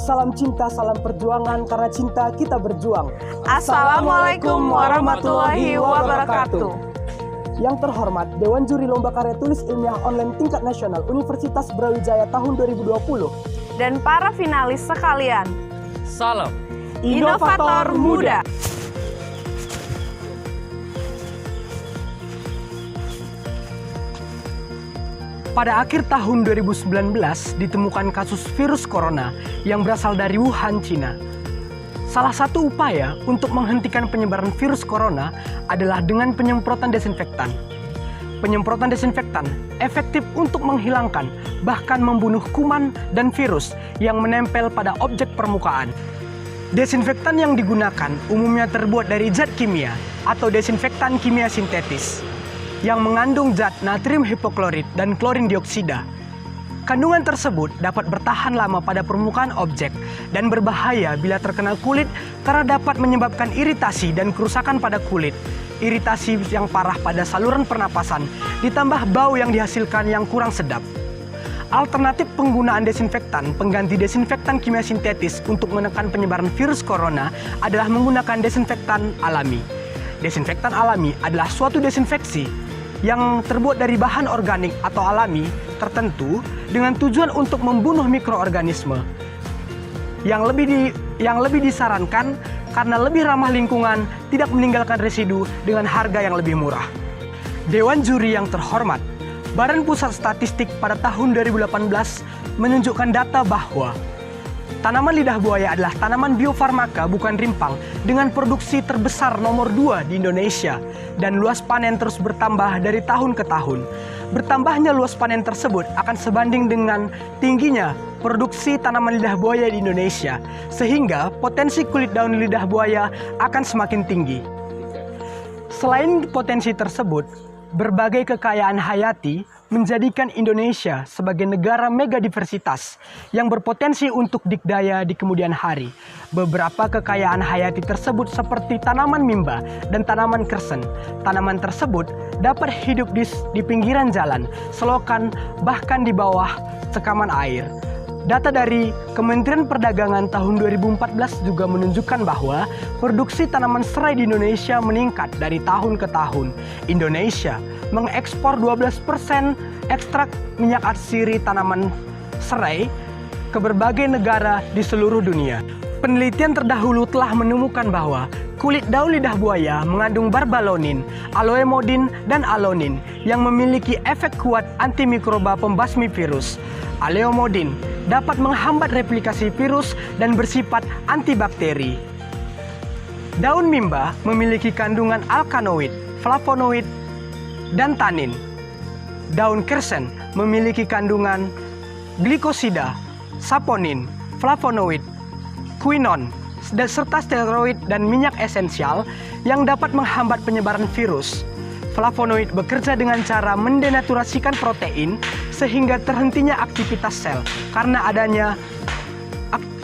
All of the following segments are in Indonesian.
Salam cinta, salam perjuangan, karena cinta kita berjuang. Assalamualaikum warahmatullahi wabarakatuh. Yang terhormat, Dewan Juri Lomba Karya Tulis Ilmiah Online Tingkat Nasional Universitas Brawijaya tahun 2020. Dan para finalis sekalian, salam Inovator Muda. Pada akhir tahun 2019 ditemukan kasus virus corona yang berasal dari Wuhan, Cina. Salah satu upaya untuk menghentikan penyebaran virus corona adalah dengan penyemprotan desinfektan. Penyemprotan desinfektan efektif untuk menghilangkan bahkan membunuh kuman dan virus yang menempel pada objek permukaan. Desinfektan yang digunakan umumnya terbuat dari zat kimia atau desinfektan kimia sintetis yang mengandung zat natrium hipoklorit dan klorin dioksida. Kandungan tersebut dapat bertahan lama pada permukaan objek dan berbahaya bila terkena kulit karena dapat menyebabkan iritasi dan kerusakan pada kulit, iritasi yang parah pada saluran pernapasan, ditambah bau yang dihasilkan yang kurang sedap. Alternatif penggunaan desinfektan pengganti desinfektan kimia sintetis untuk menekan penyebaran virus corona adalah menggunakan desinfektan alami. Desinfektan alami adalah suatu desinfeksi yang terbuat dari bahan organik atau alami tertentu dengan tujuan untuk membunuh mikroorganisme. Yang lebih disarankan karena lebih ramah lingkungan, tidak meninggalkan residu dengan harga yang lebih murah. Dewan Juri yang terhormat, Badan Pusat Statistik pada tahun 2018 menunjukkan data bahwa tanaman lidah buaya adalah tanaman biofarmaka bukan rimpang dengan produksi terbesar nomor 2 di Indonesia dan luas panen terus bertambah dari tahun ke tahun. Bertambahnya luas panen tersebut akan sebanding dengan tingginya produksi tanaman lidah buaya di Indonesia, sehingga potensi kulit daun lidah buaya akan semakin tinggi. Selain potensi tersebut, berbagai kekayaan hayati menjadikan Indonesia sebagai negara megadiversitas yang berpotensi untuk dikdaya di kemudian hari. Beberapa kekayaan hayati tersebut seperti tanaman mimba dan tanaman kersen. Tanaman tersebut dapat hidup di pinggiran jalan, selokan, bahkan di bawah sekaman air. Data dari Kementerian Perdagangan tahun 2014 juga menunjukkan bahwa produksi tanaman serai di Indonesia meningkat dari tahun ke tahun. Indonesia mengekspor 12% ekstrak minyak atsiri tanaman serai ke berbagai negara di seluruh dunia. Penelitian terdahulu telah menemukan bahwa kulit daun lidah buaya mengandung barbalonin, aloemodin, dan alonin yang memiliki efek kuat antimikroba pembasmi virus. Aloemodin dapat menghambat replikasi virus dan bersifat antibakteri. Daun mimba memiliki kandungan alkanoid, flavonoid, dan tanin. Daun kersen memiliki kandungan glikosida, saponin, flavonoid, quinon, serta steroid dan minyak esensial yang dapat menghambat penyebaran virus. Flavonoid bekerja dengan cara mendenaturasikan protein sehingga terhentinya aktivitas sel karena adanya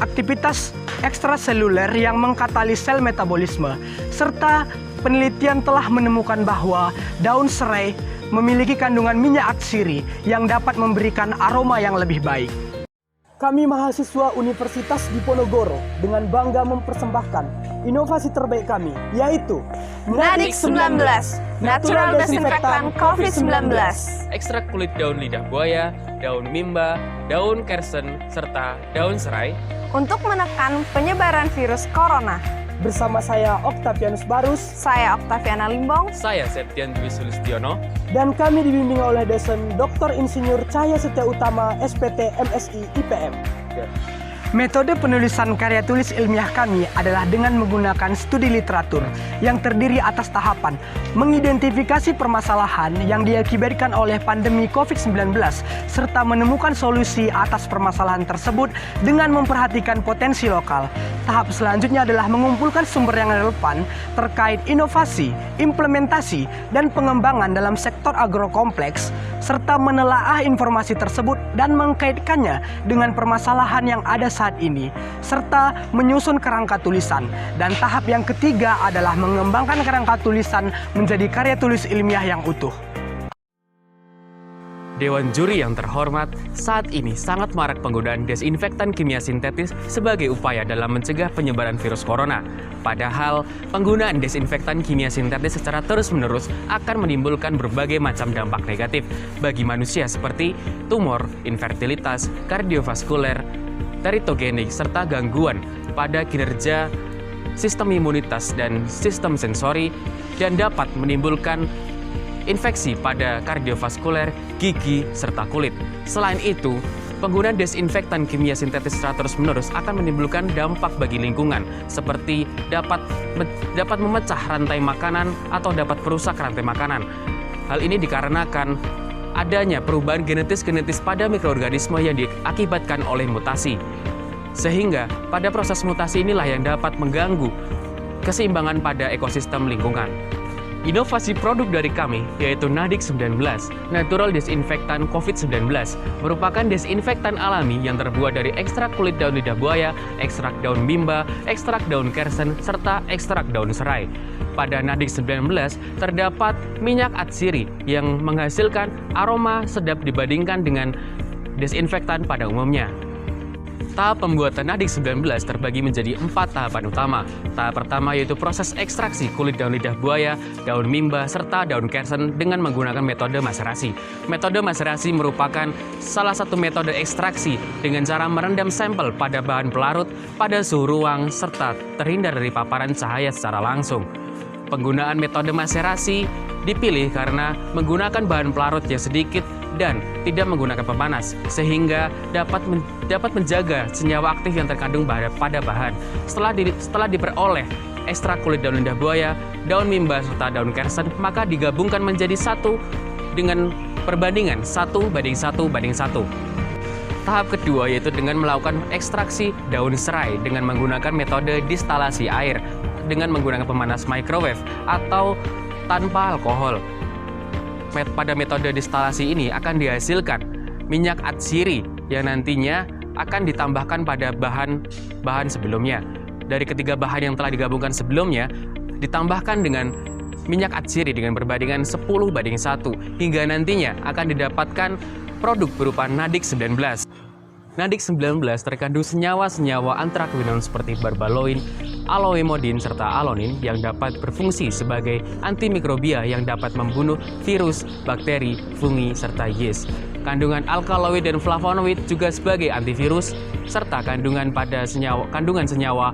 aktivitas ekstraseluler yang mengkatalis sel metabolisme, serta penelitian telah menemukan bahwa daun serai memiliki kandungan minyak atsiri yang dapat memberikan aroma yang lebih baik. Kami mahasiswa Universitas Diponegoro dengan bangga mempersembahkan inovasi terbaik kami, yaitu Nadik 19, Natural Desinfektan COVID-19. ekstrak kulit daun lidah buaya, daun mimba, daun kersen, serta daun serai Untuk menekan penyebaran virus corona. Bersama saya Octavianus Barus, Saya Octaviana Limbong. saya Septian Dwi Sulistiono. dan kami dibimbing oleh dosen Dr. Insinyur Cahya Setia Utama, SPT MSI IPM. Metode penulisan karya tulis ilmiah kami adalah dengan menggunakan studi literatur yang terdiri atas tahapan mengidentifikasi permasalahan yang diakibatkan oleh pandemi COVID-19 serta menemukan solusi atas permasalahan tersebut dengan memperhatikan potensi lokal. Tahap selanjutnya adalah mengumpulkan sumber yang relevan terkait inovasi, implementasi, dan pengembangan dalam sektor agrokompleks serta menelaah informasi tersebut dan mengkaitkannya dengan permasalahan yang ada saat ini, serta menyusun kerangka tulisan. Dan tahap yang ketiga adalah mengembangkan kerangka tulisan menjadi karya tulis ilmiah yang utuh. Dewan Juri yang terhormat, saat ini sangat marak penggunaan desinfektan kimia sintetis sebagai upaya dalam mencegah penyebaran virus corona. Padahal, penggunaan desinfektan kimia sintetis secara terus-menerus akan menimbulkan berbagai macam dampak negatif bagi manusia seperti tumor, infertilitas, kardiovaskuler, teratogenik, serta gangguan pada kinerja sistem imunitas dan sistem sensori, dan dapat menimbulkan infeksi pada kardiovaskuler, gigi, serta kulit. Selain itu, penggunaan desinfektan kimia sintetis secara terus-menerus akan menimbulkan dampak bagi lingkungan, seperti dapat memecah rantai makanan atau dapat merusak rantai makanan. Hal ini dikarenakan adanya perubahan genetis pada mikroorganisme yang diakibatkan oleh mutasi. Sehingga pada proses mutasi inilah yang dapat mengganggu keseimbangan pada ekosistem lingkungan. Inovasi produk dari kami, yaitu Nadix 19, Natural Disinfektan COVID-19, merupakan desinfektan alami yang terbuat dari ekstrak kulit daun lidah buaya, ekstrak daun mimba, ekstrak daun kersen, serta ekstrak daun serai. Pada Nadix 19, terdapat minyak atsiri yang menghasilkan aroma sedap dibandingkan dengan desinfektan pada umumnya. Tahap pembuatan Nadix 19 terbagi menjadi 4 tahapan utama. Tahap pertama yaitu proses ekstraksi kulit daun lidah buaya, daun mimba, serta daun kersen dengan menggunakan metode maserasi. Metode maserasi merupakan salah satu metode ekstraksi dengan cara merendam sampel pada bahan pelarut pada suhu ruang serta terhindar dari paparan cahaya secara langsung. Penggunaan metode maserasi dipilih karena menggunakan bahan pelarut yang sedikit dan tidak menggunakan pemanas, sehingga dapat menjaga senyawa aktif yang terkandung pada bahan. Setelah diperoleh ekstrak kulit daun lidah buaya, daun mimba, serta daun kersen, maka digabungkan menjadi satu dengan perbandingan 1:1:1. Tahap kedua yaitu dengan melakukan ekstraksi daun serai dengan menggunakan metode distilasi air dengan menggunakan pemanas microwave atau tanpa alkohol. Pada metode distilasi ini akan dihasilkan minyak atsiri yang nantinya akan ditambahkan pada bahan sebelumnya. Dari ketiga bahan yang telah digabungkan sebelumnya, ditambahkan dengan minyak atsiri dengan perbandingan 10:1 hingga nantinya akan didapatkan produk berupa Nadix 19. Nadix 19 terkandung senyawa-senyawa antraquinon seperti barbaloin, aloemodin, serta alonin yang dapat berfungsi sebagai antimikrobia yang dapat membunuh virus, bakteri, fungi, serta yeast. Kandungan alkaloid dan flavonoid juga sebagai antivirus, serta kandungan senyawa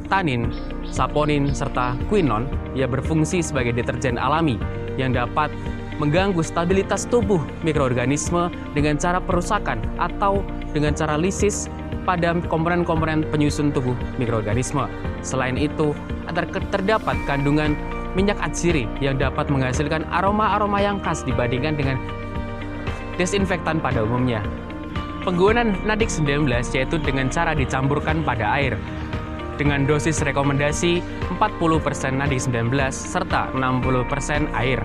tanin, saponin, serta quinon yang berfungsi sebagai deterjen alami yang dapat mengganggu stabilitas tubuh mikroorganisme dengan cara perusakan atau dengan cara lisis pada komponen-komponen penyusun tubuh mikroorganisme. Selain itu, terdapat kandungan minyak atsiri yang dapat menghasilkan aroma-aroma yang khas dibandingkan dengan desinfektan pada umumnya. Penggunaan Nadix 19 yaitu dengan cara dicampurkan pada air dengan dosis rekomendasi 40% Nadix 19 serta 60% air.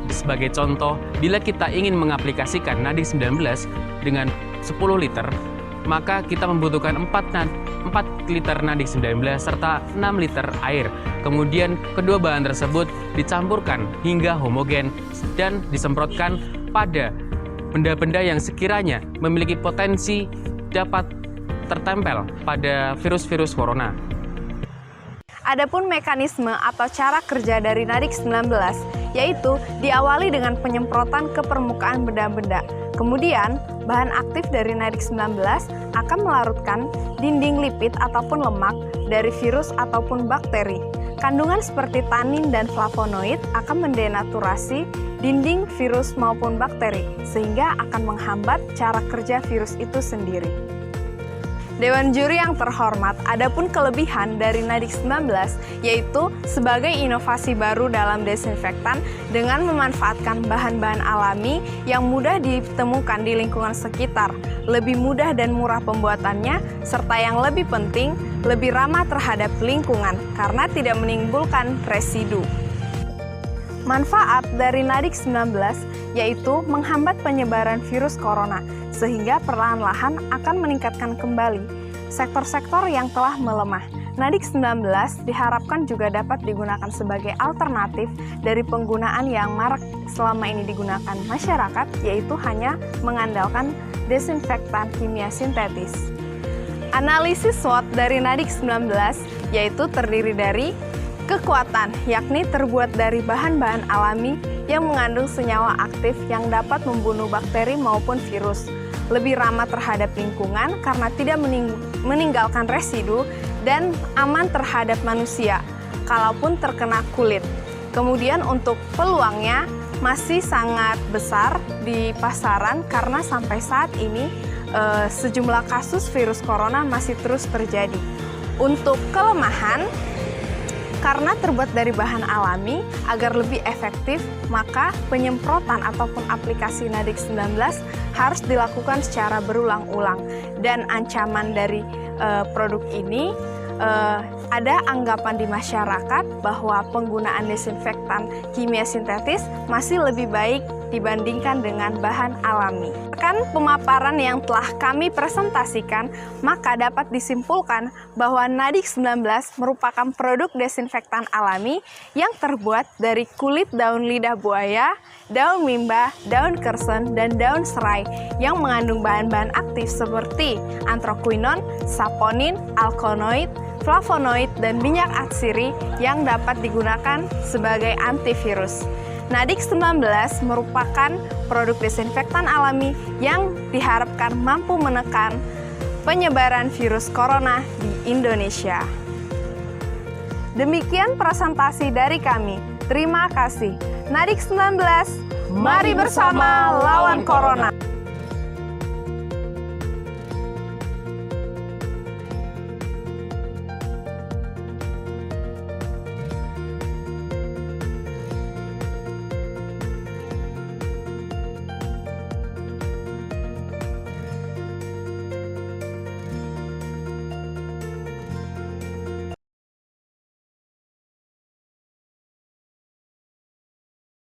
Sebagai contoh, bila kita ingin mengaplikasikan Nadix 19 dengan 10 liter, maka kita membutuhkan 4 liter Nadix 19 serta 6 liter air. Kemudian kedua bahan tersebut dicampurkan hingga homogen dan disemprotkan pada benda-benda yang sekiranya memiliki potensi dapat tertempel pada virus-virus corona. Adapun mekanisme atau cara kerja dari Nadix 19 yaitu diawali dengan penyemprotan ke permukaan benda-benda. Kemudian, bahan aktif dari Nadix 19 akan melarutkan dinding lipid ataupun lemak dari virus ataupun bakteri. Kandungan seperti tanin dan flavonoid akan mendenaturasi dinding virus maupun bakteri, sehingga akan menghambat cara kerja virus itu sendiri. Dewan Juri yang terhormat, adapun kelebihan dari Nadix 19 yaitu sebagai inovasi baru dalam desinfektan dengan memanfaatkan bahan-bahan alami yang mudah ditemukan di lingkungan sekitar, lebih mudah dan murah pembuatannya, serta yang lebih penting, lebih ramah terhadap lingkungan karena tidak menimbulkan residu. Manfaat dari Nadix 19 yaitu menghambat penyebaran virus corona, sehingga perlahan-lahan akan meningkatkan kembali sektor-sektor yang telah melemah. Nadix 19 diharapkan juga dapat digunakan sebagai alternatif dari penggunaan yang marak selama ini digunakan masyarakat, yaitu hanya mengandalkan desinfektan kimia sintetis. Analisis SWOT dari Nadix 19 yaitu terdiri dari kekuatan, yakni terbuat dari bahan-bahan alami yang mengandung senyawa aktif yang dapat membunuh bakteri maupun virus. Lebih ramah terhadap lingkungan karena tidak meninggalkan residu dan aman terhadap manusia, kalaupun terkena kulit. Kemudian untuk peluangnya masih sangat besar di pasaran karena sampai saat ini sejumlah kasus virus corona masih terus terjadi. Untuk kelemahan, karena terbuat dari bahan alami, agar lebih efektif, maka penyemprotan ataupun aplikasi Nadix 19 harus dilakukan secara berulang-ulang. Dan ancaman dari produk ini, ada anggapan di masyarakat bahwa penggunaan desinfektan kimia sintetis masih lebih baik dibandingkan dengan bahan alami. Kan pemaparan yang telah kami presentasikan, maka dapat disimpulkan bahwa Nadix 19 merupakan produk desinfektan alami yang terbuat dari kulit daun lidah buaya, daun mimba, daun kersen, dan daun serai yang mengandung bahan-bahan aktif seperti anthraquinone, saponin, alkaloid, flavonoid, dan minyak atsiri yang dapat digunakan sebagai antivirus. Nadix 19 merupakan produk desinfektan alami yang diharapkan mampu menekan penyebaran virus corona di Indonesia. Demikian presentasi dari kami. Terima kasih. Nadix 19, mari bersama lawan corona.